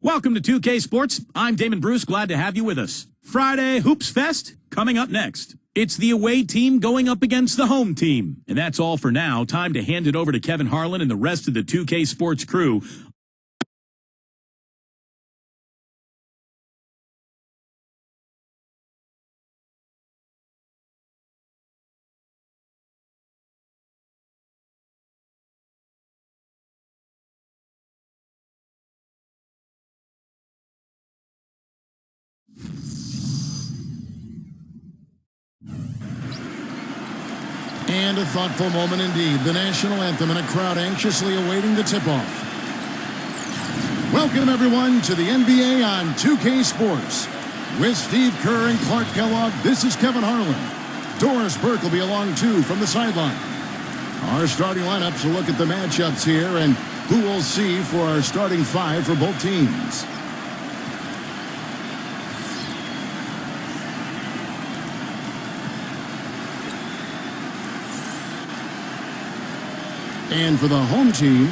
Welcome to 2K Sports. I'm Damon Bruce. Glad to have you with us. Friday Hoops Fest coming up next. It's the away team going up against the home team. And that's all for now. Time to hand it over to Kevin Harlan and the rest of the 2K Sports crew. And a thoughtful moment indeed. The national anthem and a crowd anxiously awaiting the tip-off. Welcome, everyone, to the NBA on 2K Sports. With Steve Kerr and Clark Kellogg, this is Kevin Harlan. Doris Burke will be along, too, from the sideline. Our starting lineups will look at the matchups here and who we'll see for our starting five for both teams. And for the home team,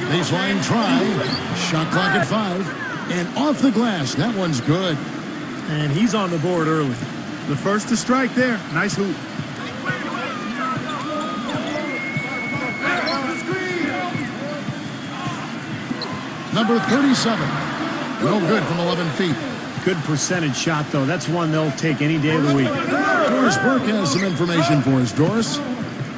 baseline try, shot clock at 5, and off the glass. That one's good. And he's on the board early. The first to strike there. Nice hoop. Number 37. No good from 11 feet. Good percentage shot, though. That's one they'll take any day of the week. Doris Burke has some information for us. Doris?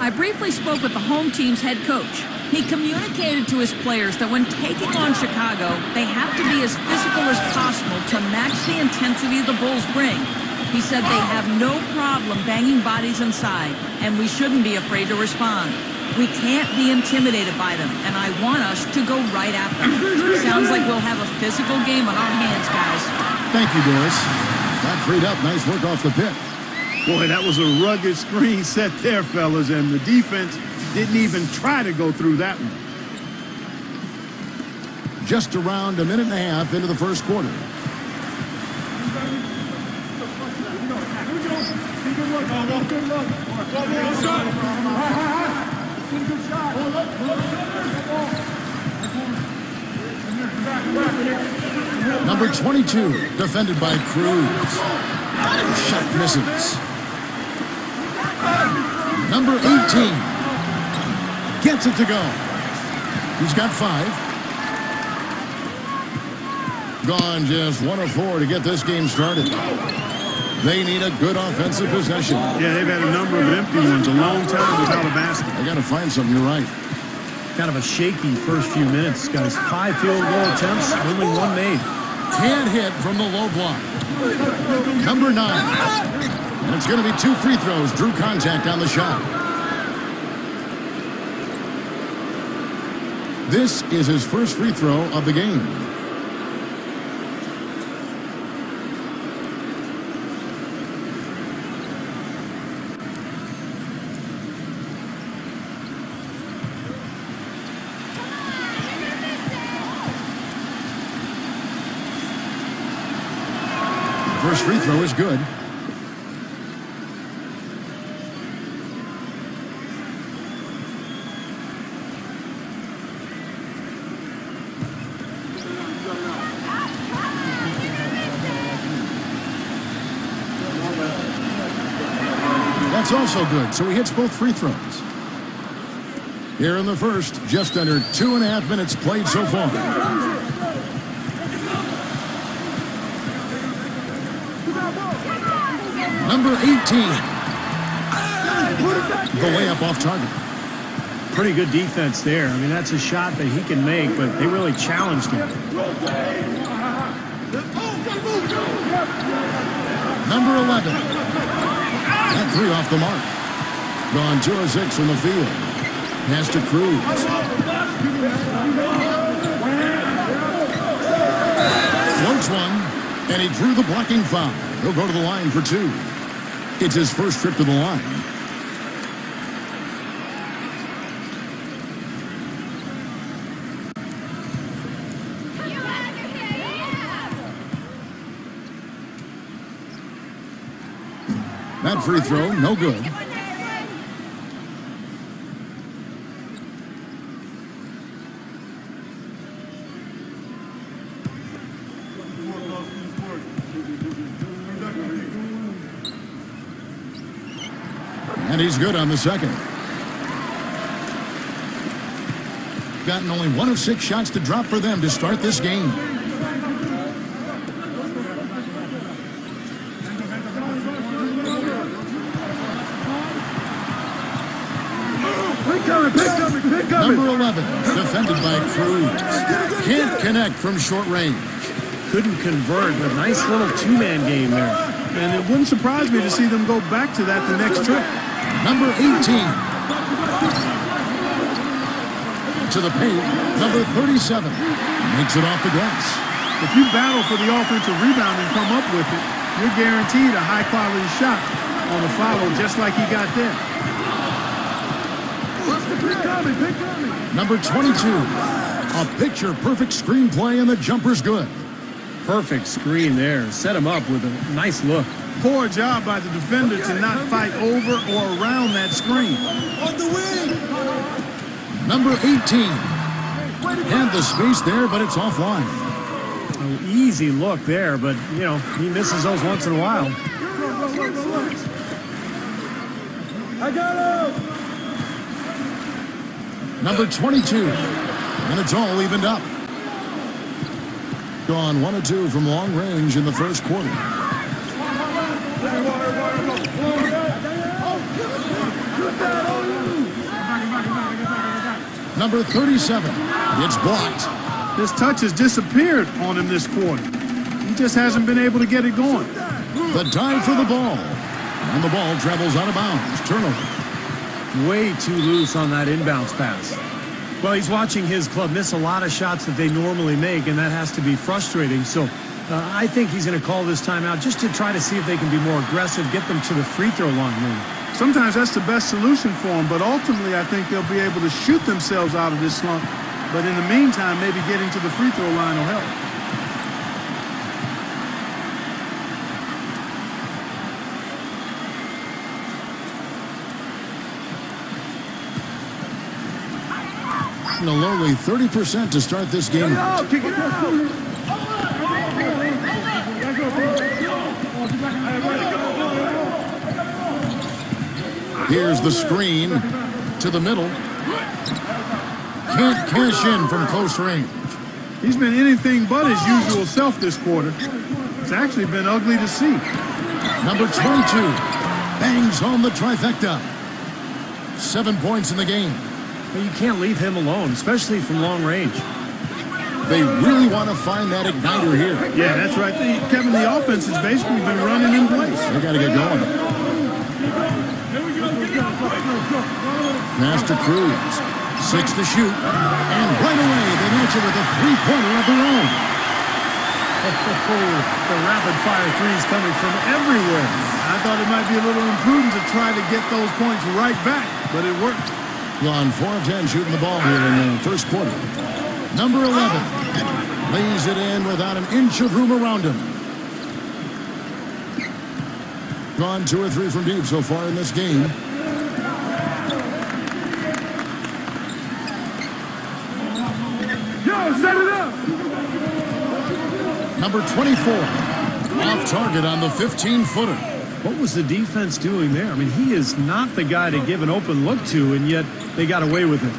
I briefly spoke with the home team's head coach. He communicated to his players that when taking on Chicago, they have to be as physical as possible to match the intensity the Bulls bring. He said they have no problem banging bodies inside, and we shouldn't be afraid to respond. We can't be intimidated by them, and I want us to go right at them. Sounds like we'll have a physical game on our hands, guys. Thank you, Doris. Got freed up. Nice work off the pit. Boy, that was a rugged screen set there, fellas, and the defense didn't even try to go through that one. Just around a minute and a half into the first quarter. Number 22, defended by Cruz. Shot misses. Number 18 gets it to go. He's got 5. Gone just 1 of 4 to get this game started. They need a good offensive possession. Yeah, they've had a number of empty ones a long time without a basket. I got to find something. You're right. Kind of a shaky first few minutes, guys. 5 field goal attempts, only 1 made. Can't hit from the low block. Number 9. And it's going to be 2 free throws. Drew contact on the shot. This is his first free throw of the game. First free throw is good. That's also good, so he hits both free throws. Here in the first, just under 2.5 minutes played so far. Number 18. The layup off target. Pretty good defense there. I mean, that's a shot that he can make, but they really challenged him. Number 11. That three off the mark. Gone 2 of 6 from the field. Pass to Cruz. Floats one, and he drew the blocking foul. He'll go to the line for 2. It's his first trip to the line. That free throw, no good. And he's good on the second. Gotten only 1 of 6 shots to drop for them to start this game. Number 11, defended by Cruz. Can't connect from short range. Couldn't convert, but nice little two-man game there. And it wouldn't surprise me to see them go back to that the next trip. Number 18. To the paint, number 37. Makes it off the glass. If you battle for the offensive rebound and come up with it, you're guaranteed a high-quality shot on the follow, just like he got there. Number 22. A picture-perfect screenplay, and the jumper's good. Perfect screen there. Set him up with a nice look. Poor job by the defender to not fight over or around that screen. On the wing. Number 18. Had the space there, but it's offline. Oh, easy look there, but, you know, he misses those once in a while. I got him. Number 22. And it's all evened up. Gone 1 of 2 from long range in the first quarter. Number 37. It's blocked. This touch has disappeared on him this quarter. He just hasn't been able to get it going. The dive for the ball. And the ball travels out of bounds. Turnover. Way too loose on that inbounds pass. Well, he's watching his club miss a lot of shots that they normally make, and that has to be frustrating. So I think he's going to call this timeout just to try to see if they can be more aggressive, get them to the free throw line. Sometimes that's the best solution for them, but ultimately I think they'll be able to shoot themselves out of this slump. But in the meantime, maybe getting to the free throw line will help. And a lowly 30% to start this game. Here's the screen to the middle. Can't cash in from close range. He's been anything but his usual self this quarter. It's actually been ugly to see. Number 22 bangs home the trifecta. 7 points in the game. But you can't leave him alone, especially from long range. They really want to find that igniter here. Yeah, that's right. Kevin, the offense has basically been running in place. They got to get going. Pass to Cruz. 6 to shoot. And right away, they match it with a three-pointer of their own. The rapid-fire threes coming from everywhere. I thought it might be a little imprudent to try to get those points right back, but it worked. On 4 of 10 shooting the ball here in the first quarter. Number 11 lays it in without an inch of room around him. Gone 2 or 3 from deep so far in this game. Yo, set it up! Number 24 off target on the 15-footer. What was the defense doing there? I mean, he is not the guy to give an open look to, and yet they got away with it.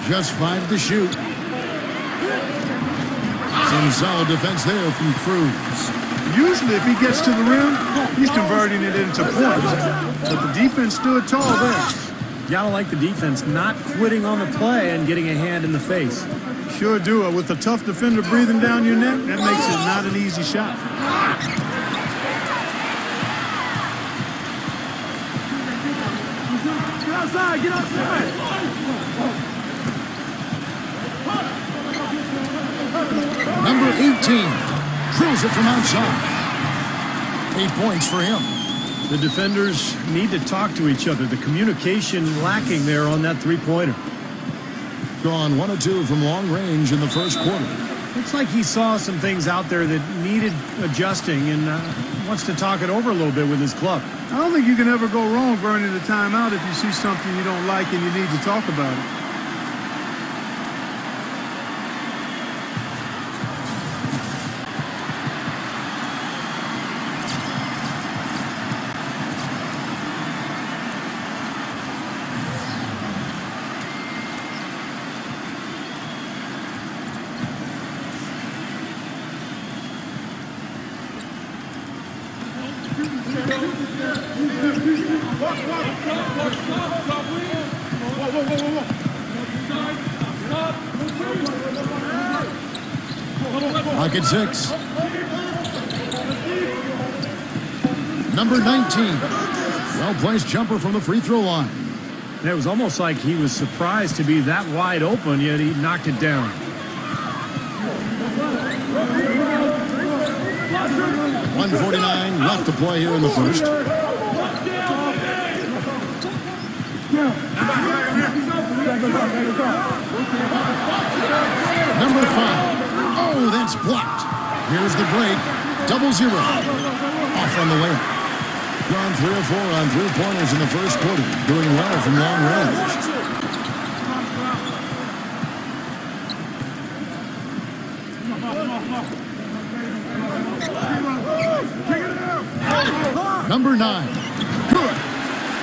Just 5 to shoot. Some solid defense there from Cruz. Usually, if he gets to the rim, he's converting it into points. But the defense stood tall there. You gotta like the defense not quitting on the play and getting a hand in the face. Sure do. With a tough defender breathing down your neck, that makes it not an easy shot. Get outside! Get outside! Number 18, drills it from outside. 8 points for him. The defenders need to talk to each other. The communication lacking there on that three-pointer. Gone 1 of 2 from long range in the first quarter. Looks like he saw some things out there that needed adjusting and wants to talk it over a little bit with his club. I don't think you can ever go wrong burning the timeout if you see something you don't like and you need to talk about it. Pocket 6. Number 19. Well-placed jumper from the free throw line. And it was almost like he was surprised to be that wide open, yet he knocked it down. .149 left to play here in the first. Number 5. Oh, that's blocked. Here's the break. 0-0. Off on the layup. Gone 3 of 4 on three-pointers in the first quarter. Doing well from long range. Number 9. Good.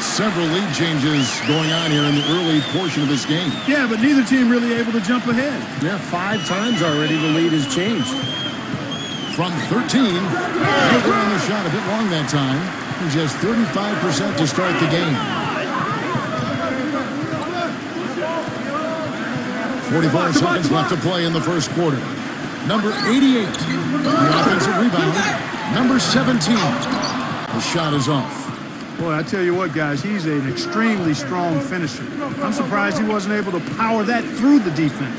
Several lead changes going on here in the early portion of this game. Yeah, but neither team really able to jump ahead. Yeah, 5 times already the lead has changed. From 13, over on the shot a bit long that time. And just 35% to start the game. 44 seconds left to play in the first quarter. Number 88, the offensive rebound. Number 17, the shot is off. Boy, I tell you what, guys, he's an extremely strong finisher. I'm surprised he wasn't able to power that through the defense.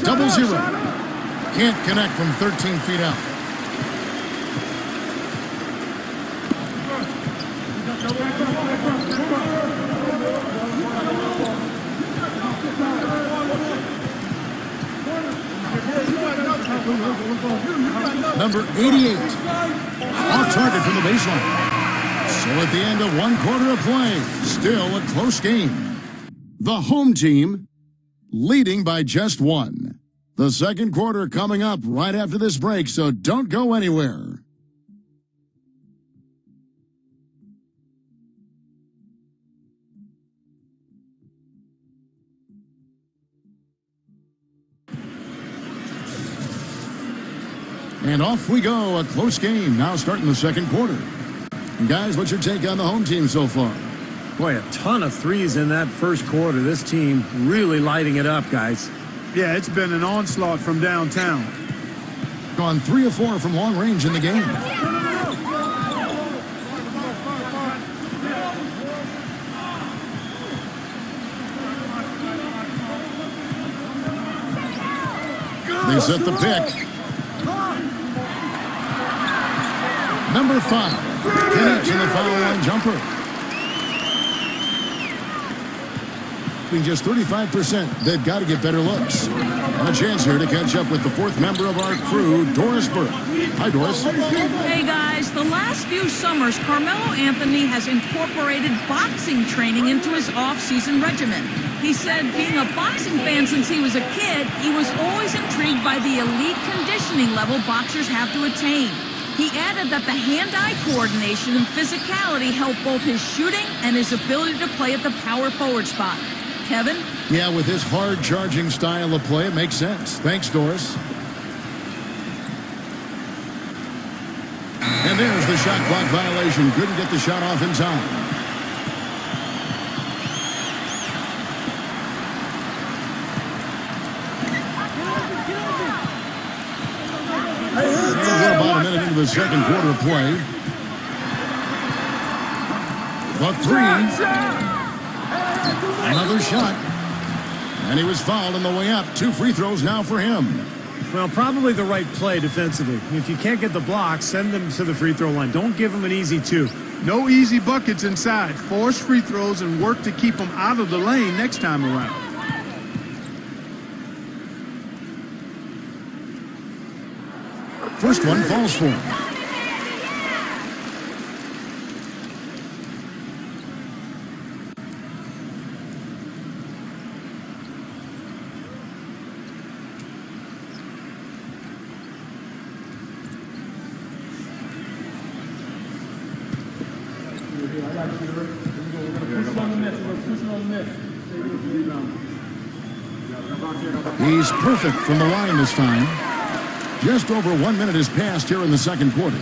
0-0. Can't connect from 13 feet out. Number 88, off target from the baseline. So at the end of 1 quarter of play, still a close game. The home team leading by just 1. The second quarter coming up right after this break, so don't go anywhere. And off we go, a close game now starting the second quarter. And guys, what's your take on the home team so far? Boy, a ton of threes in that first quarter. This team really lighting it up, guys. Yeah, it's been an onslaught from downtown. Gone 3 of 4 from long range in the game. They set the pick. Number 5, connects in the foul line jumper. Being just 35%, they've got to get better looks. And a chance here to catch up with the 4th member of our crew, Doris Burke. Hi, Doris. Hey, guys. The last few summers, Carmelo Anthony has incorporated boxing training into his off-season regimen. He said being a boxing fan since he was a kid, he was always intrigued by the elite conditioning level boxers have to attain. He added that the hand-eye coordination and physicality help both his shooting and his ability to play at the power forward spot. Kevin? Yeah, with his hard-charging style of play, it makes sense. Thanks, Doris. And there's the shot clock violation. Couldn't get the shot off in time. And we're about a minute into the second quarter of play. The three. Another shot. And he was fouled on the way up. 2 free throws now for him. Well, probably the right play defensively. If you can't get the block, send them to the free throw line. Don't give them an easy 2. No easy buckets inside. Force free throws and work to keep them out of the lane next time around. First one falls for him. He's perfect from the line this time. Just over 1 minute has passed here in the second quarter.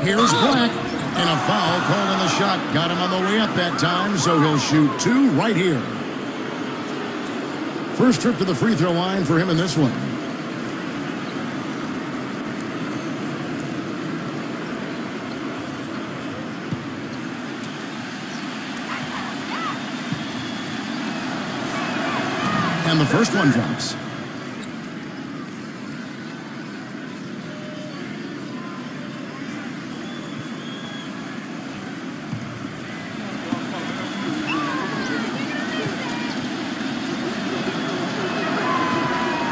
Here's Black, and a foul called on the shot. Got him on the way up that time, so he'll shoot 2 right here. First trip to the free throw line for him in this one. And the first one drops.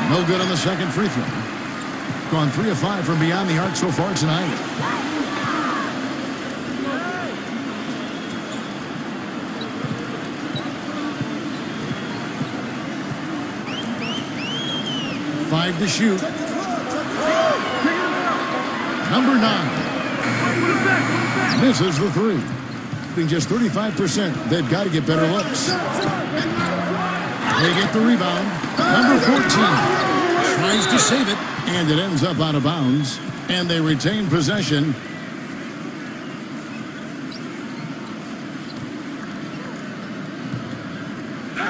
No good on the second free throw. Gone 3 of 5 from beyond the arc so far tonight. Five to shoot. Number 9. Misses the 3. Being just 35%, they've got to get better looks. They get the rebound. Number 14 tries to save it, and it ends up out of bounds. And they retain possession.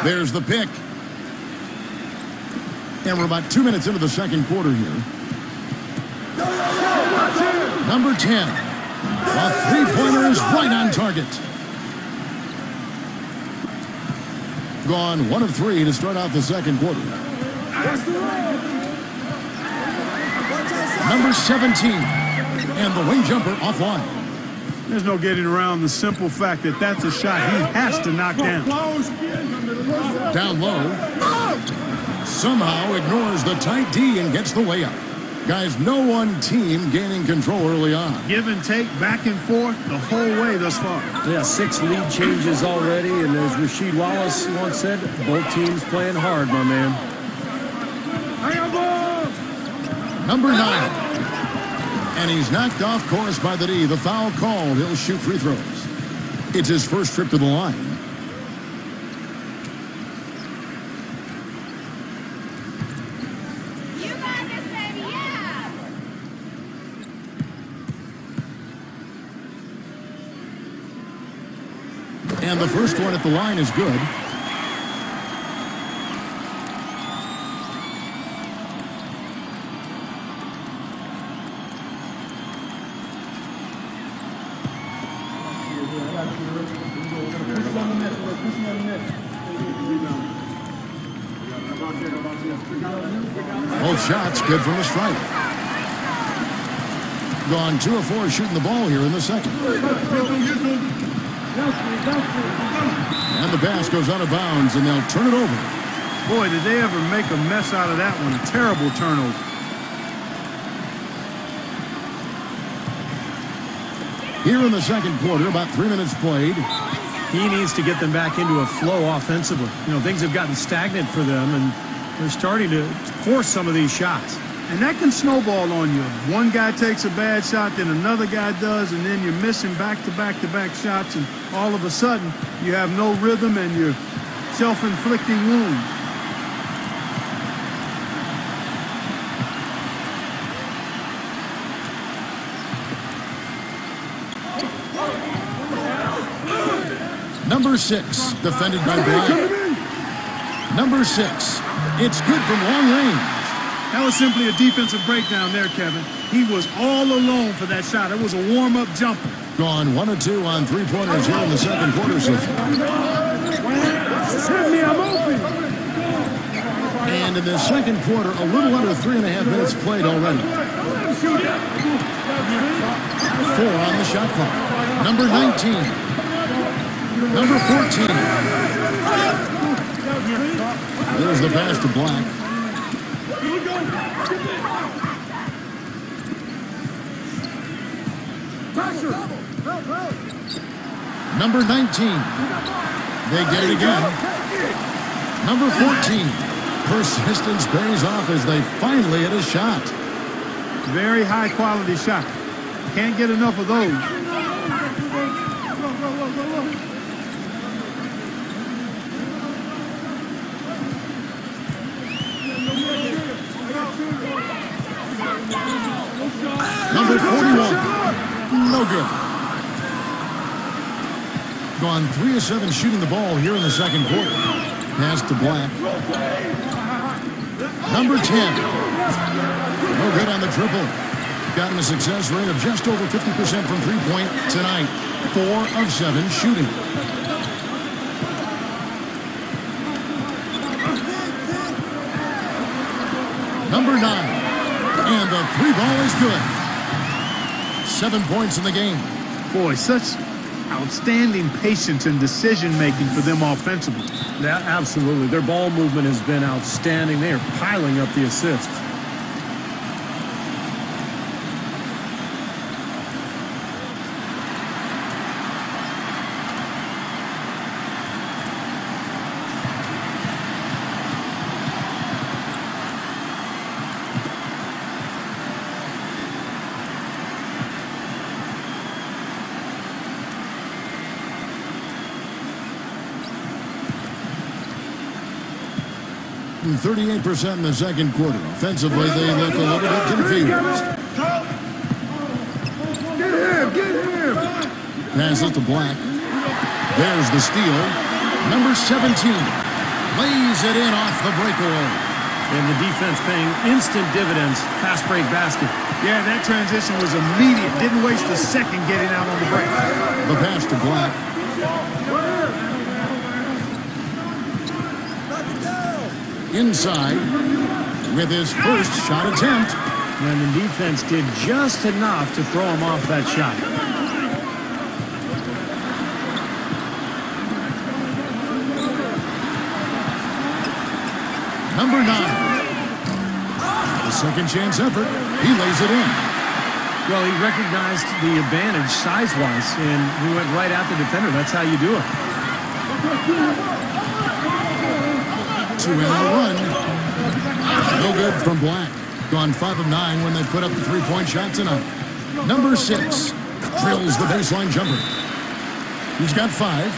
There's the pick. And we're about 2 minutes into the second quarter here. Number 10. A three-pointer is right on target. Gone 1 of 3 to start out the second quarter. Number 17. And the wing jumper offline. There's no getting around the simple fact that that's a shot he has to knock down. Down low. Somehow ignores the tight D and gets the layup. Guys, no one team gaining control early on. Give and take, back and forth, the whole way thus far. Yeah, 6 lead changes already, and as Rasheed Wallace once said, both teams playing hard, my man. Number 9. And he's knocked off course by the D. The foul called. He'll shoot free throws. It's his first trip to the line. And the first one at the line is good. Both shots good from the stripe. Gone 2 of 4 shooting the ball here in the second. And the pass goes out of bounds, and they'll turn it over. Boy, did they ever make a mess out of that one. A terrible turnover. Here in the second quarter, about 3 minutes played. He needs to get them back into a flow offensively. You know, things have gotten stagnant for them, and they're starting to force some of these shots. And that can snowball on you. One guy takes a bad shot, then another guy does, and then you're missing back-to-back-to-back shots, and all of a sudden, you have no rhythm and you're self-inflicting wounds. Number 6, defended by Black. Number 6, it's good from long range. That was simply a defensive breakdown there, Kevin. He was all alone for that shot. It was a warm-up jumper. Gone 1 of 2 on three-pointers here in the second quarter so far. And in the second quarter, a little under 3.5 minutes played already. 4 on the shot clock. Number 19. Number 14. There's the pass to Black. Number 19. They get it again. Number 14. Persistence pays off as they finally hit a shot. Very high-quality shot. Can't get enough of those. Number 41. No good. Gone 3 of 7 shooting the ball here in the second quarter. Pass to Black. Number 10. No good on the triple. Gotten a success rate of just over 50% from three-point tonight. 4 of 7 shooting. Number 9. And the three ball is good. 7 points in the game. Boy, such outstanding patience and decision-making for them offensively. Yeah, absolutely. Their ball movement has been outstanding. They are piling up the assists. And 38% in the second quarter. Offensively, they look a little bit confused. Get him! Passes to Black. There's the steal. Number 17 lays it in off the breakaway. And the defense paying instant dividends. Fast break basket. Yeah, that transition was immediate. Didn't waste a second getting out on the break. The pass to Black. Inside with his first shot attempt. And the defense did just enough to throw him off that shot. Number 9. The second chance effort. He lays it in. Well, he recognized the advantage size-wise, and he went right at the defender. That's how you do it. 2 in the run. No good from Black. Gone 5 of 9 when they put up the three-point shot tonight. Number 6 drills the baseline jumper. He's got 5.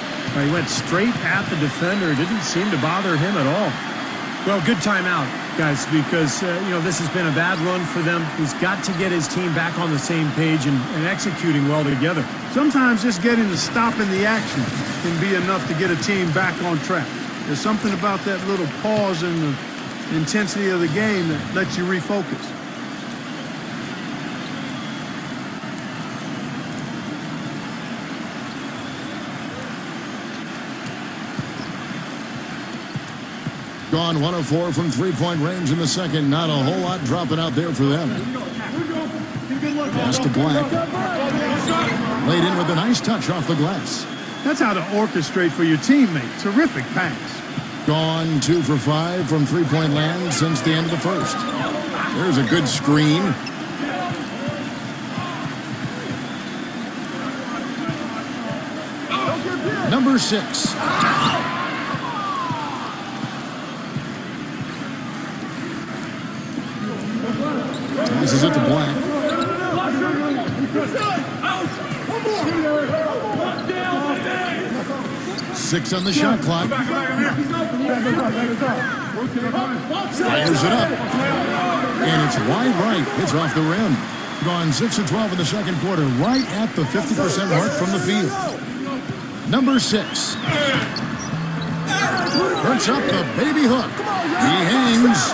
He went straight at the defender. It didn't seem to bother him at all. Well, good timeout, guys, because, this has been a bad run for them. He's got to get his team back on the same page and executing well together. Sometimes just getting to stop in the action can be enough to get a team back on track. There's something about that little pause in the intensity of the game that lets you refocus. Gone 1 of 4 from three-point range in the second. Not a whole lot dropping out there for them. Pass to Black. Laid in with a nice touch off the glass. That's how to orchestrate for your teammate. Terrific pass. Gone 2 for 5 from three-point land since the end of the first. There's a good screen. Number 6. Passes it to Black. 6 on the shot clock. Fires it up. And it's wide right. It's off the rim. Gone 6 of 12 in the second quarter. Right at the 50% mark from the field. Number 6. Puts up the baby hook. He hangs,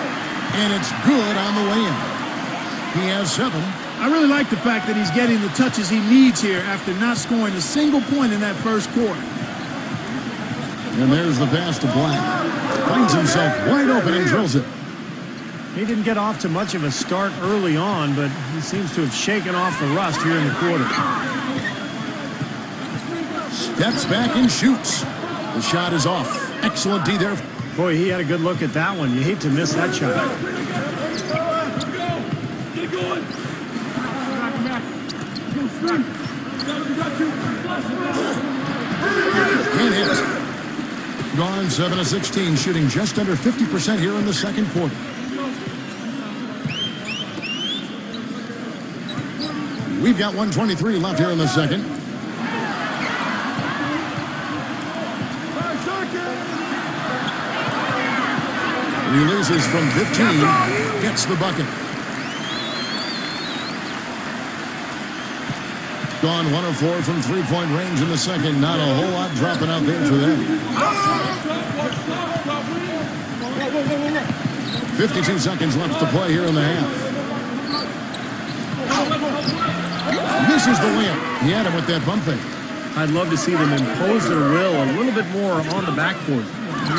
and it's good on the way in. He has 7. I really like the fact that he's getting the touches he needs here after not scoring a single point in that first quarter. And there's the pass to Black. Finds himself wide open and drills it. He didn't get off to much of a start early on, but he seems to have shaken off the rust here in the quarter. Steps back and shoots. The shot is off. Excellent D there. Boy, he had a good look at that one. You hate to miss that shot. Can't hit. Gone 7 of 16, shooting just under 50% here in the second quarter. We've got 1:23 left here in the second. Releases from 15, gets the bucket. Gone 1 of 4 from three-point range in the second. Not a whole lot dropping out there for them. 52 seconds left to play here in the half. Misses the layup. He had him with that bump fake. I'd love to see them impose their will a little bit more on the backboard.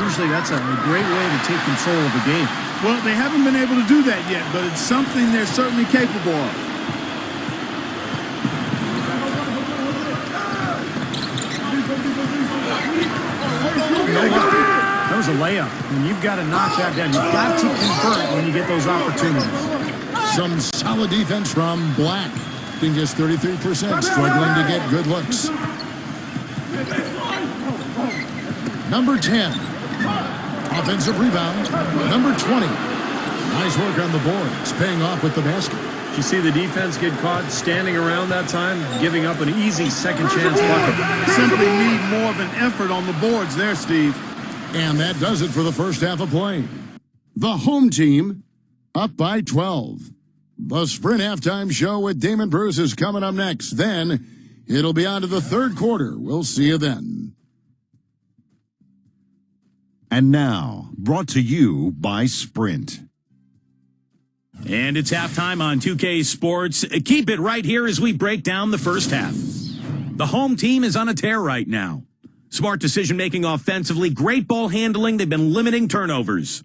Usually that's a great way to take control of the game. Well, they haven't been able to do that yet, but it's something they're certainly capable of. That was a layup, and you've got to knock that down. You've got to convert when you get those opportunities. Some solid defense from Black. Being just 33%, struggling to get good looks. Number 10. Offensive rebound. Number 20. Nice work on the board. It's paying off with the basket. Did you see the defense get caught standing around that time, giving up an easy second chance bucket? Simply need more of an effort on the boards there, Steve. And that does it for the first half of play. The home team up by 12. The Sprint Halftime Show with Damon Bruce is coming up next. Then it'll be on to the third quarter. We'll see you then. And now, brought to you by Sprint. And it's halftime on 2K Sports. Keep it right here as we break down the first half. The home team is on a tear right now. Smart decision-making offensively, great ball handling. They've been limiting turnovers.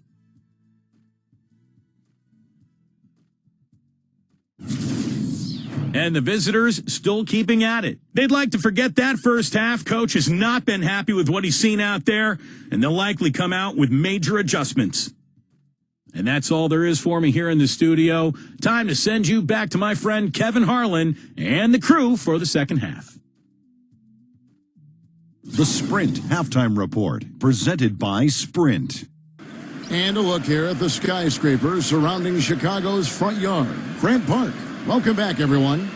And the visitors still keeping at it. They'd like to forget that first half. Coach has not been happy with what he's seen out there, and they'll likely come out with major adjustments. And that's all there is for me here in the studio. Time to send you back to my friend Kevin Harlan and the crew for the second half. The Sprint Halftime Report, presented by Sprint. And a look here at the skyscrapers surrounding Chicago's front yard, Grant Park. Welcome back, everyone.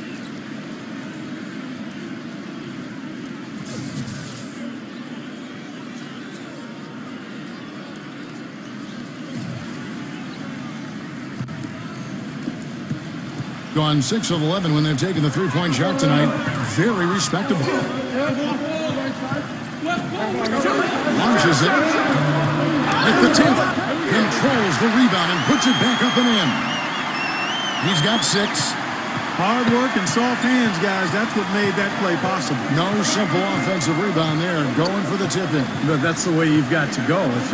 Gone 6 of 11 when they've taken the three-point shot tonight. Very respectable. Launches it at the tip. Controls the rebound and puts it back up and in. He's got 6. Hard work and soft hands, guys. That's what made that play possible. No simple offensive rebound there. Going for the tip-in. But that's the way you've got to go. If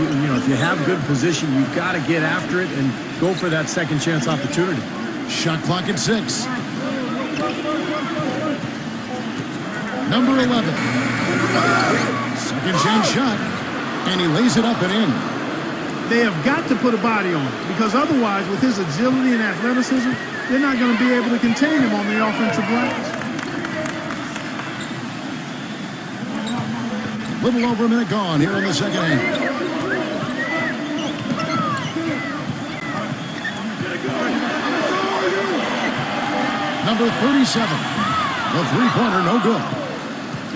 you have good position, you've got to get after it and go for that second chance opportunity. Shot clock at 6. Number 11. Second chance shot. And he lays it up and in. They have got to put a body on it, because otherwise, with his agility and athleticism, they're not going to be able to contain him on the offensive glass. Little over a minute gone here in the second half. Number 37. The three-pointer no good.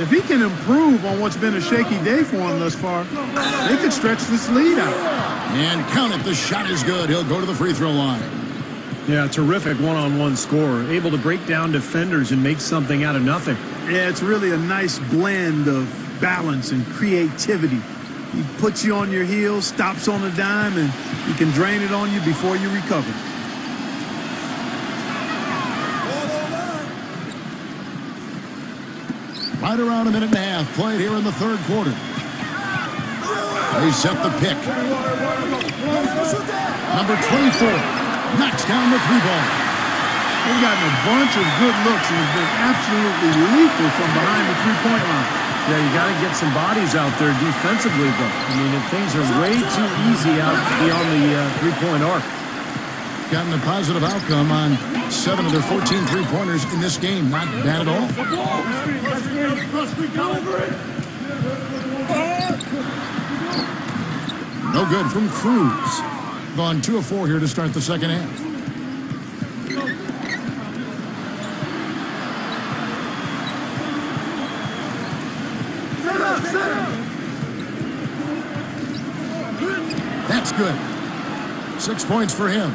If he can improve on what's been a shaky day for him thus far, they could stretch this lead out. And count it, the shot is good. He'll go to the free throw line. Yeah, terrific one-on-one scorer. Able to break down defenders and make something out of nothing. Yeah, it's really a nice blend of balance and creativity. He puts you on your heels, stops on a dime, and he can drain it on you before you recover. Right around a minute and a half played here in the third quarter. They set the pick. Number 24 knocks down the three ball. They've gotten a bunch of good looks and have been absolutely lethal from behind the three-point line. Yeah, you got to get some bodies out there defensively, though. I mean, if things are way too easy out beyond the three-point arc. Gotten a positive outcome on 7 of their 14 three-pointers in this game. Not bad at all. No good from Cruz. Gone 2 of 4 here to start the second half. That's good. 6 points for him.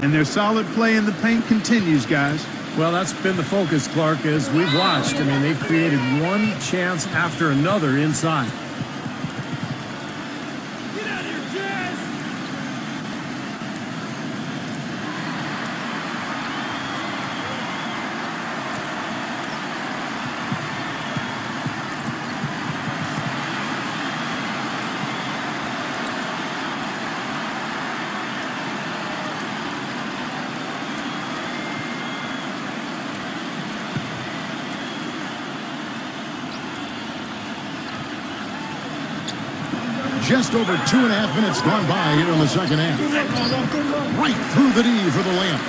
And their solid play in the paint continues, guys. Well, that's been the focus, Clark, as we've watched. I mean, they've created one chance after another inside. Get out of here, Jazz! Just over 2.5 minutes gone by here in the second half. Right through the D for the layup.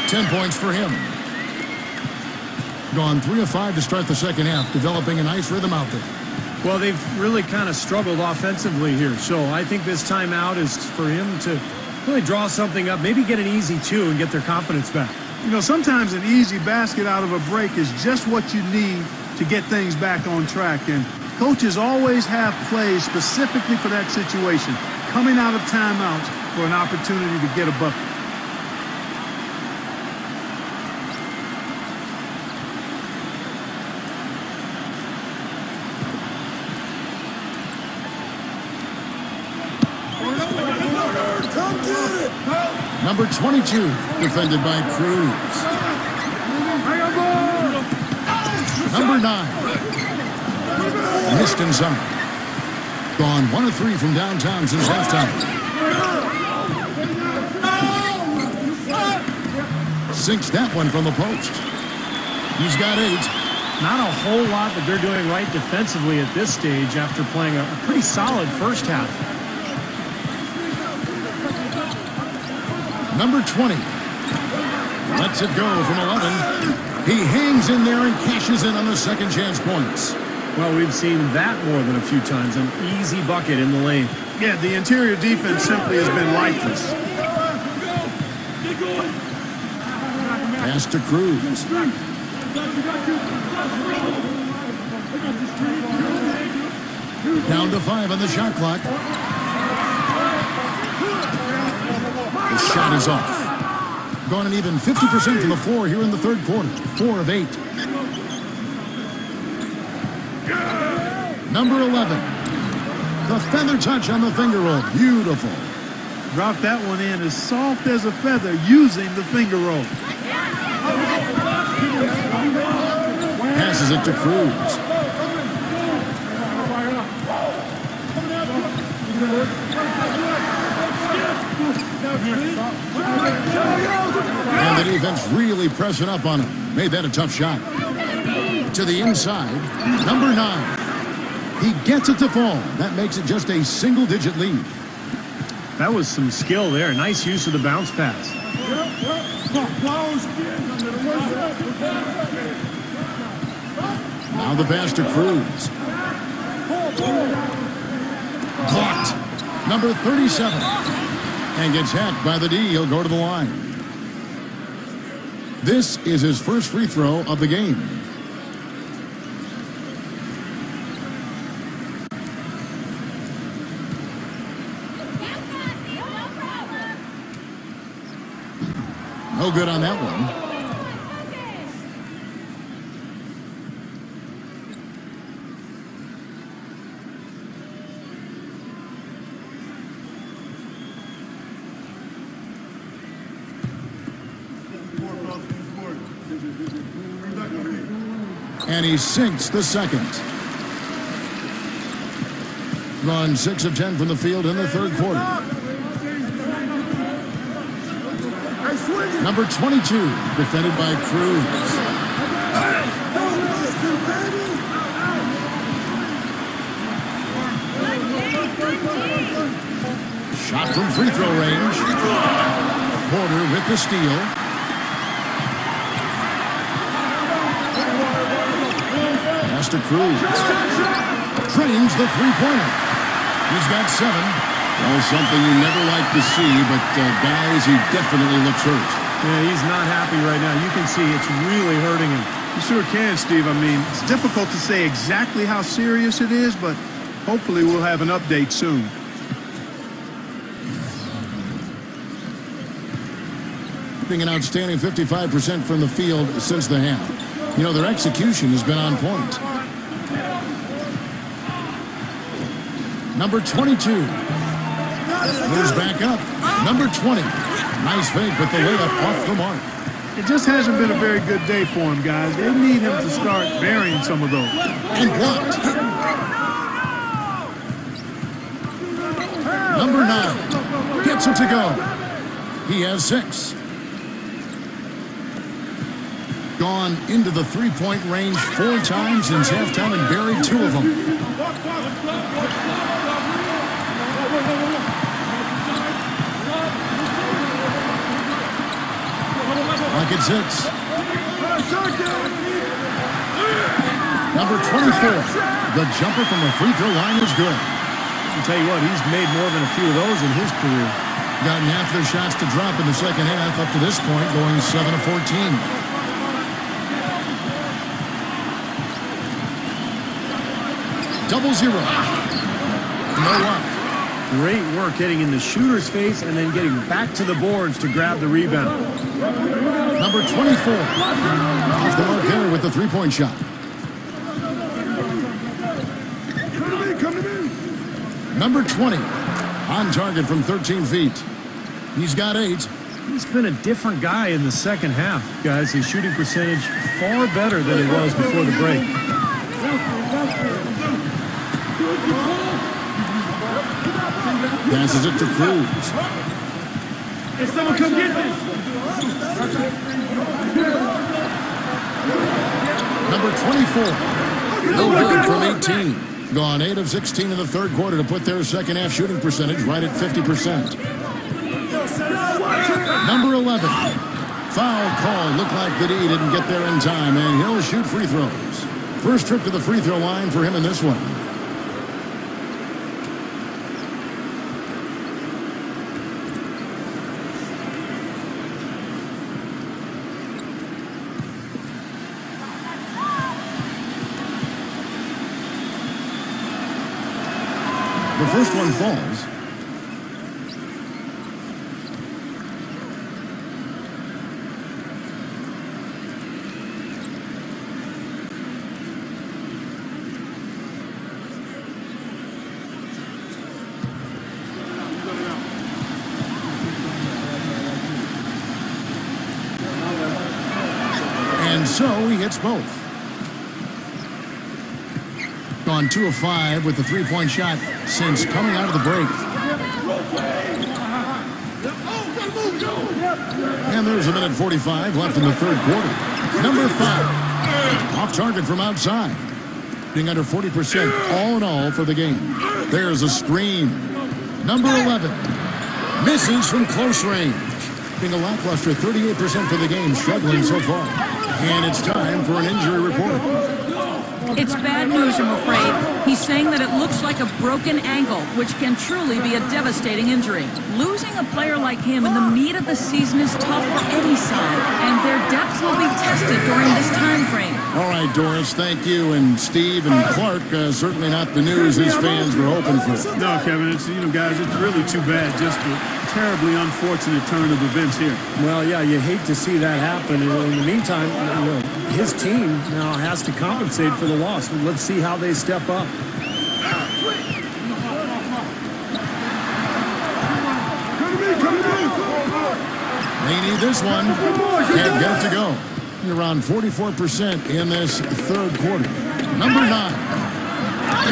10 points for him. Gone 3 of 5 to start the second half, developing a nice rhythm out there. Well, they've really kind of struggled offensively here, so I think this timeout is for him to really draw something up, maybe get an easy 2 and get their confidence back. You know, sometimes an easy basket out of a break is just what you need to get things back on track. And coaches always have plays specifically for that situation, coming out of timeouts for an opportunity to get a bucket. Number 22, defended by Cruz. Number 9. Missed inside. Gone 1 of 3 from downtown since halftime. Sinks that one from the post. He's got 8. Not a whole lot that they're doing right defensively at this stage after playing a pretty solid first half. Number 20. Lets it go from 11. He hangs in there and cashes in on the second chance points. Well, we've seen that more than a few times. An easy bucket in the lane. Yeah, the interior defense simply has been lifeless. Pass to Cruz. Down to 5 on the shot clock. The shot is off. Gone an even 50% from the floor here in the third quarter. 4 of 8. Number 11. The feather touch on the finger roll. Beautiful. Dropped that one in as soft as a feather using the finger roll. Passes it to Cruz. And the defense really pressing up on him. Made that a tough shot. To the inside, number 9. He gets it to fall. That makes it just a single-digit lead. That was some skill there. Nice use of the bounce pass. Now the pass to Cruz. Blocked. Number 37. And gets hacked by the D. He'll go to the line. This is his first free throw of the game. No good on that one. And he sinks the second. Gone 6 of 10 from the field in the third quarter. Number 22, defended by Cruz. Shot from free throw range. Porter with the steal. Pass to Cruz. Trains the three-pointer. He's got 7. Well, something you never like to see, but guys, he definitely looks hurt. Yeah, he's not happy right now. You can see it's really hurting him. You sure can, Steve. I mean, it's difficult to say exactly how serious it is, but hopefully we'll have an update soon. An outstanding 55% from the field since the half. You know, their execution has been on point. Number 22. Moves back up. Number 20. Nice fake, but the layup off the mark. It just hasn't been a very good day for him, guys. They need him to start burying some of those. And blocked. Number 9. Gets it to go. He has 6. Gone into the three-point range 4 times since halftime and buried 2 of them. Like it 6. Number 24. The jumper from the free throw line is good. I'll tell you what, he's made more than a few of those in his career. Gotten half their shots to drop in the second half up to this point, going 7 of 14. Double 0. No luck. Great work getting in the shooter's face and then getting back to the boards to grab the rebound. Number 24. Off the mark here with the three-point shot. Number 20. On target from 13 feet. He's got 8. He's been a different guy in the second half, guys. His shooting percentage far better than it was before the break. Passes it to Cruz. Hey, someone come get this. Number 24. No good from 18. Gone 8 of 16 in the third quarter to put their second half shooting percentage right at 50%. Number 11. Foul call. Looked like that he didn't get there in time, and he'll shoot free throws. First trip to the free throw line for him in this one. The first one falls. And so he hits both. Gone 2 of 5 with the three-point shot since coming out of the break. And there's a minute 45 left in the third quarter. Number 5. Off target from outside. Being under 40% all in all for the game. There's a screen. Number 11. Misses from close range. Being a lackluster 38% for the game, struggling so far. And it's time for an injury report. It's bad news, I'm afraid. He's saying that it looks like a broken ankle, which can truly be a devastating injury. Losing a player like him in the meat of the season is tough for any side, and their depth will be tested during this time frame. All right, Doris, thank you. And Steve and Clark, certainly not the news his fans were hoping for. No, Kevin, it's, guys, it's really too bad. Just a terribly unfortunate turn of events here. Well, yeah, you hate to see that happen. And in the meantime, his team now has to compensate for the loss. Let's see how they step up. They need this one. Can't get it to go. Around 44% in this third quarter. Number 9.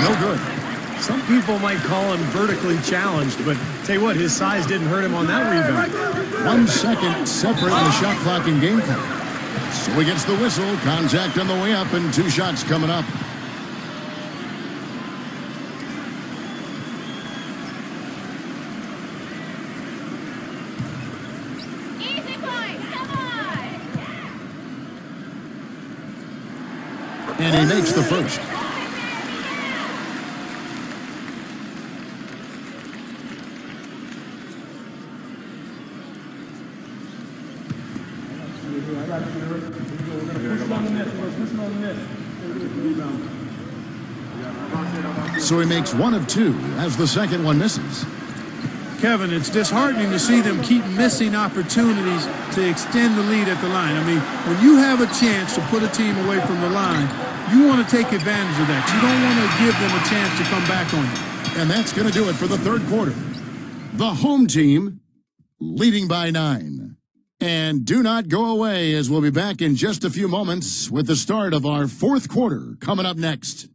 No good. Some people might call him vertically challenged, but tell you what, his size didn't hurt him on that rebound. 1 second separating the shot clock and game clock. So he gets the whistle. Contact on the way up and 2 shots coming up. And he makes the first. So he makes 1 of 2 as the second one misses. Kevin, it's disheartening to see them keep missing opportunities to extend the lead at the line. I mean, when you have a chance to put a team away from the line, you want to take advantage of that. You don't want to give them a chance to come back on you. And that's going to do it for the third quarter. The home team leading by 9. And do not go away, as we'll be back in just a few moments with the start of our fourth quarter coming up next.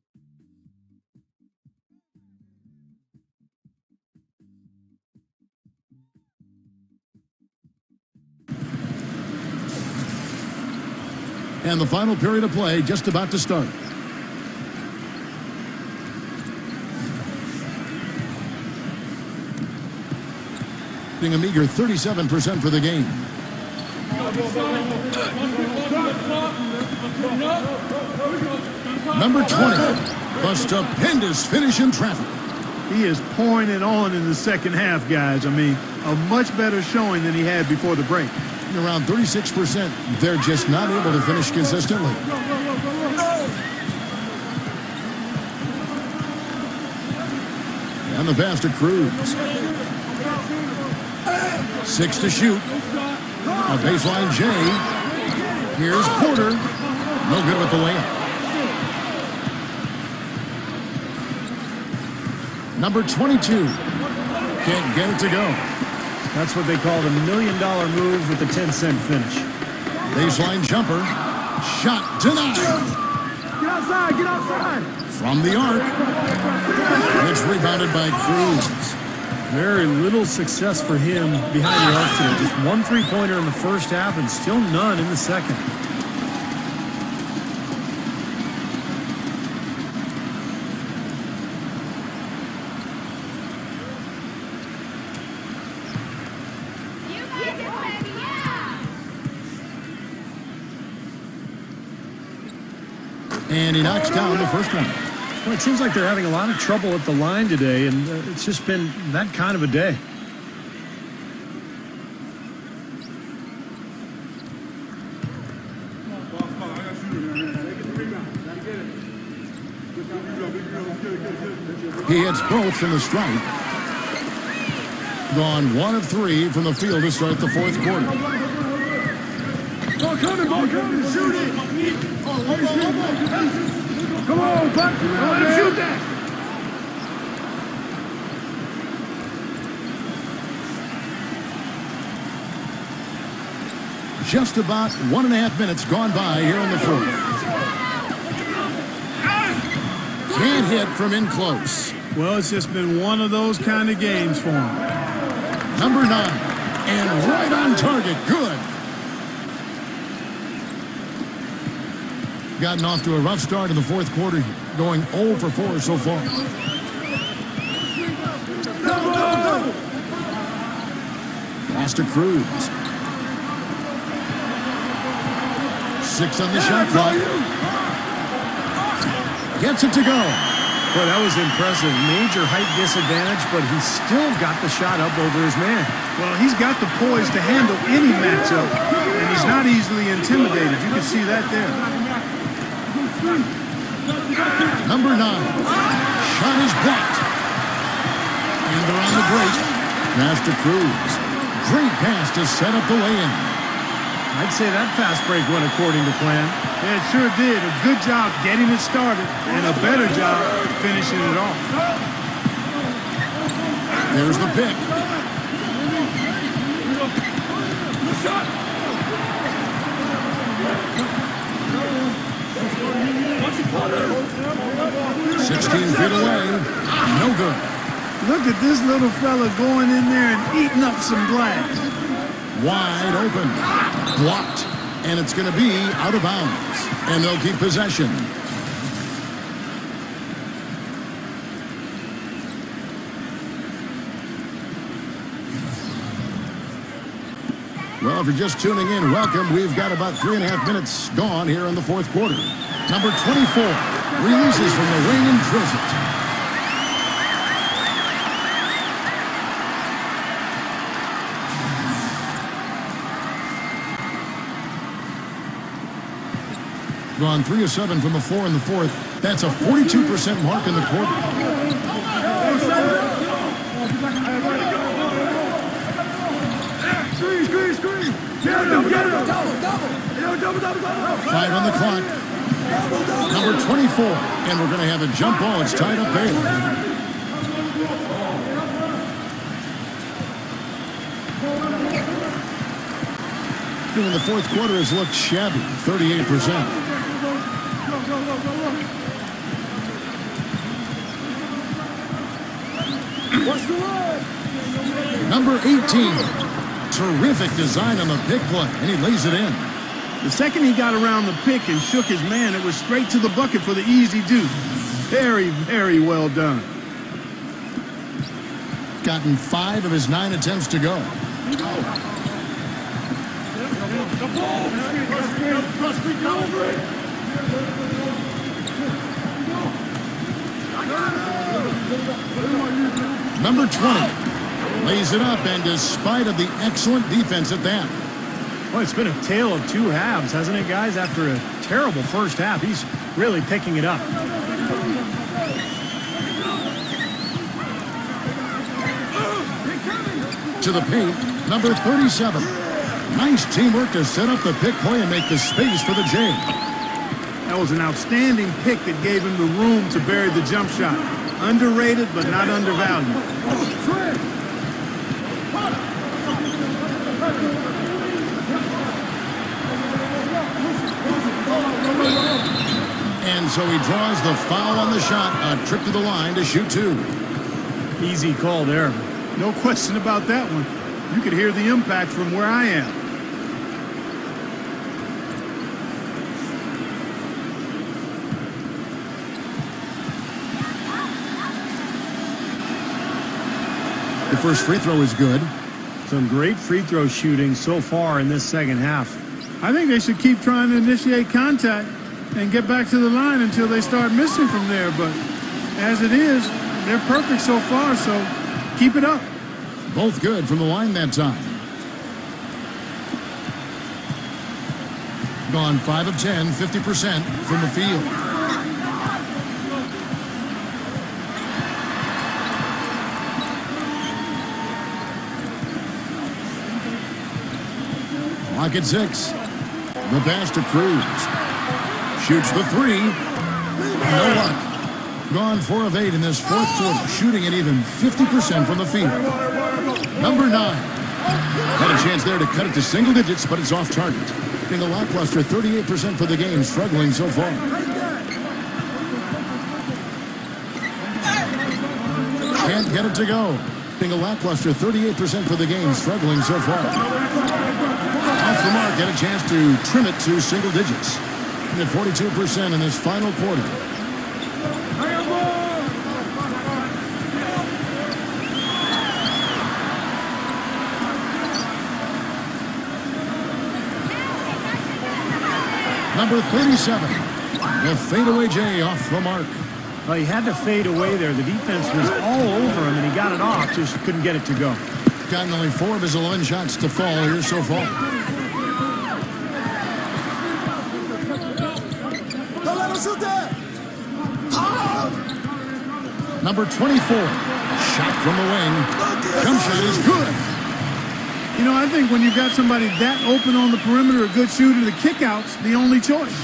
And the final period of play just about to start. A meager 37% for the game. Number 20, the stupendous finish in traffic. He is pouring it on in the second half, guys. I mean, a much better showing than he had before the break. Around 36%, they're just not able to finish consistently. And the pass to Cruz. 6 to shoot. A baseline J. Here's Porter. No good with the layup. Number 22. Can't get it to go. That's what they call the $1 million move with the 10-cent finish. Baseline jumper. Shot denied. Get outside, get outside. From the arc. It's rebounded by Cruz. Very little success for him behind the arc today. Just 1 3-pointer in the first half and still none in the second. And he knocks down the first one. Well, it seems like they're having a lot of trouble at the line today, and it's just been that kind of a day. He hits both from the stripe. Gone 1 of 3 from the field to start the fourth quarter. Ball coming, shoot it. Come on, back to that. Shoot that. Just about 1.5 minutes gone by here in the fourth. Can't hit from in close. Well, it's just been one of those kind of games for him. Number 9. And right on target. Good. Gotten off to a rough start in the fourth quarter, going 0 for 4 so far. Pass to Cruz. 6 on the shot clock. Gets it to go. Boy, that was impressive. Major height disadvantage, but he still got the shot up over his man. Well, he's got the poise to handle any matchup, and he's not easily intimidated. You can see that there. Number 9. Shot is blocked. And they're on the break. Pass to Cruz. Great pass to set up the lay-in. I'd say that fast break went according to plan. Yeah, it sure did. A good job getting it started, and a better job finishing it off. There's the pick. 16 feet away. No good. Look at this little fella going in there and eating up some glass. Wide open. Blocked. And it's going to be out of bounds. And they'll keep possession. Well, if you're just tuning in, welcome. We've got about 3.5 minutes gone here in the fourth quarter. Number 24 releases from the wing and drills it. Gone 3 of 7 from the floor in the fourth. That's a 42% mark in the quarter. Screen. Get it. Double. 5 on the clock. Number 24. And we're going to have a jump ball. It's tied up there. In the fourth quarter has looked shabby. 38%. What's the word? Number 18. Terrific design on the pick play, and he lays it in. The second he got around the pick and shook his man, it was straight to the bucket for the easy deuce. Very well done. Gotten 5 of his 9 attempts to go. Number 20. Lays it up, and despite of the excellent defense at that. Well, it's been a tale of two halves, hasn't it, guys? After a terrible first half, he's really picking it up. To the paint, number 37. Nice teamwork to set up the pick play and make the space for the J. That was an outstanding pick that gave him the room to bury the jump shot. Underrated, but not undervalued. And so he draws the foul on the shot. A trip to the line to shoot 2. Easy call there. No question about that one. You could hear the impact from where I am. The first free throw is good. Some great free throw shooting so far in this second half. I think they should keep trying to initiate contact and get back to the line until they start missing from there. But as it is, they're perfect so far, so keep it up. Both good from the line that time. Gone 5 of 10, 50% from the field. Clock at 6. The pass to Cruz. Shoots the 3. No luck. Gone 4 of 8 in this fourth quarter, shooting at even 50% from the field. Number 9. Had a chance there to cut it to single digits, but it's off target. Being a lackluster 38% for the game, struggling so far. Can't get it to go. Being a lackluster 38% for the game, struggling so far. Off the mark, had a chance to trim it to single digits. And at 42% in this final quarter. Number 37, the fadeaway J off the mark. Well, he had to fade away there. The defense was all over him, and he got it off, just couldn't get it to go. Gotten only 4 of his 11 shots to fall here so far. Don't let him shoot that! Number 24, shot from the wing. Jump shot is good. You know, I think when you've got somebody that open on the perimeter, a good shooter, the kickout's the only choice.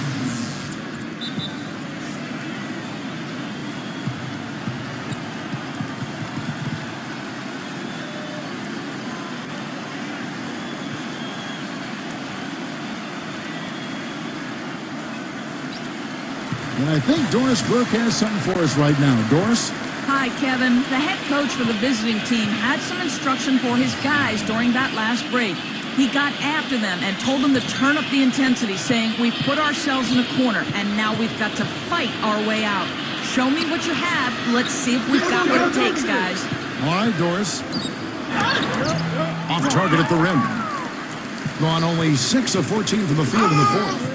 And I think Doris Burke has something for us right now. Doris? Hi, Kevin. The head coach for the visiting team had some instruction for his guys during that last break. He got after them and told them to turn up the intensity, saying, "We put ourselves in a corner, and now we've got to fight our way out. Show me what you have. Let's see if we've got what it takes, guys." All right, Doris. Off target at the rim. Gone only 6 of 14 from the field in the fourth.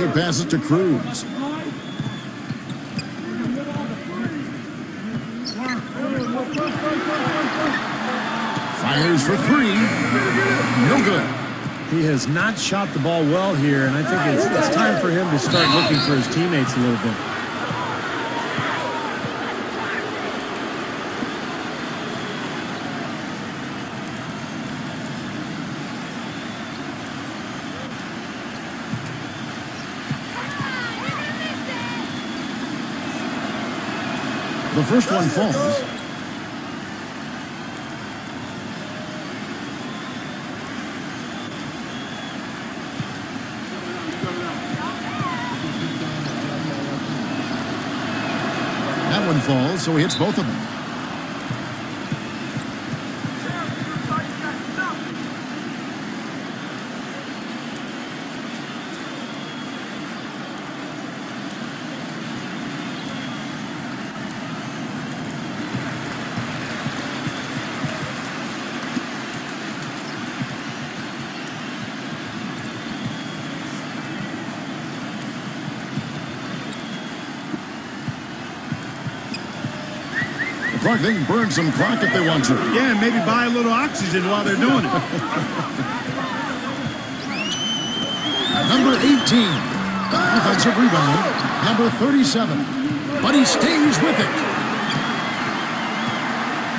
He passes to Cruz. Fires for 3. No good. He has not shot the ball well here, and I think it's time for him to start looking for his teammates a little bit. The first one falls. That one falls, so he hits both of them. Clark, they can burn some clock if they want to. Yeah, maybe buy a little oxygen while they're doing it. Number 18. Offensive rebound. Number 37. But he stays with it.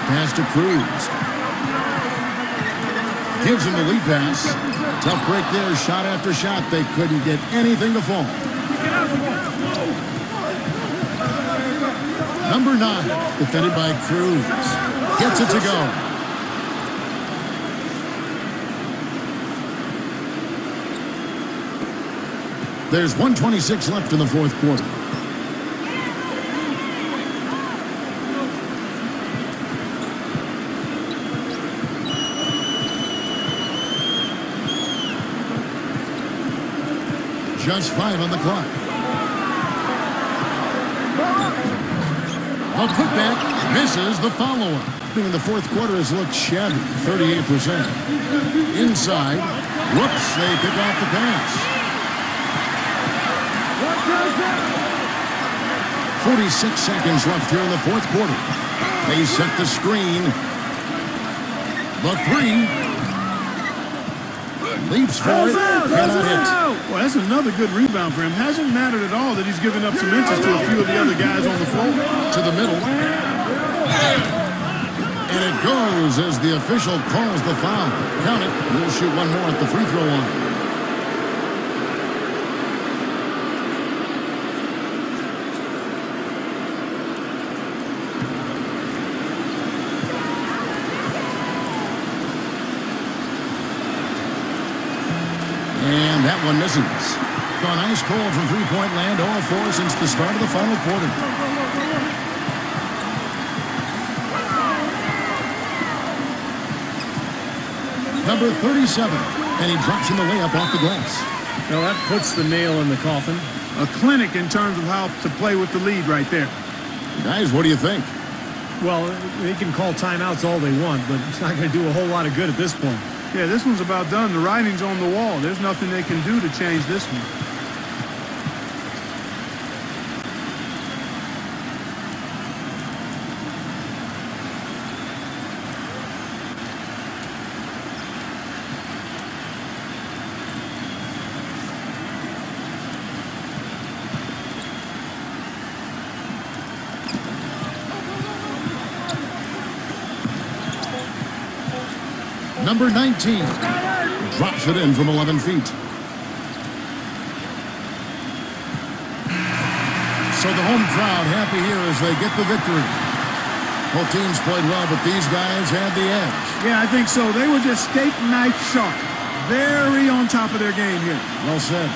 Pass to Cruz. Gives him the lead pass. Tough break there. Shot after shot. They couldn't get anything to fall. Number 9, defended by Cruz. Gets it to go. There's 1:26 left in the fourth quarter. Just 5 on the clock. A putback misses the follow-up. In the fourth quarter has looked shabby, 38%. Inside, whoops, they pick off the pass. 46 seconds left here in the fourth quarter. They set the screen. The 3. Leaps for it, cannot hit. Well, that's another good rebound for him. Hasn't mattered at all that he's given up some inches to a few of the other guys on the floor. To the middle. And it goes as the official calls the foul. Count it. He'll shoot one more at the free throw line. And that one misses. Gone ice cold from three-point land, all 4 since the start of the final quarter. Number 37, and he drops in the layup off the glass. Now that puts the nail in the coffin. A clinic in terms of how to play with the lead right there. Guys, what do you think? Well, they can call timeouts all they want, but it's not going to do a whole lot of good at this point. Yeah, this one's about done. The writing's on the wall. There's nothing they can do to change this one. Number 19 drops it in from 11 feet. So the home crowd happy here as they get the victory. Both teams played well, but these guys had the edge. Yeah, I think so. They were just steak knife sharp. very on top of their game here. Well said.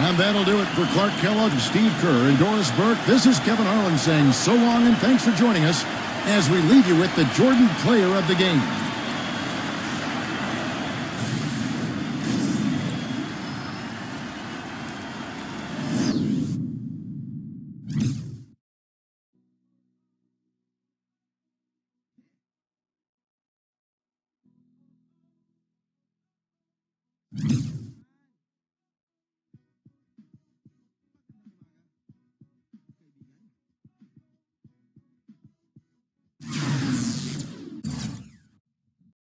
And that'll do it for Clark Kellogg, Steve Kerr, and Doris Burke. This is Kevin Harlan saying so long and thanks for joining us as we leave you with the Jordan Player of the Game.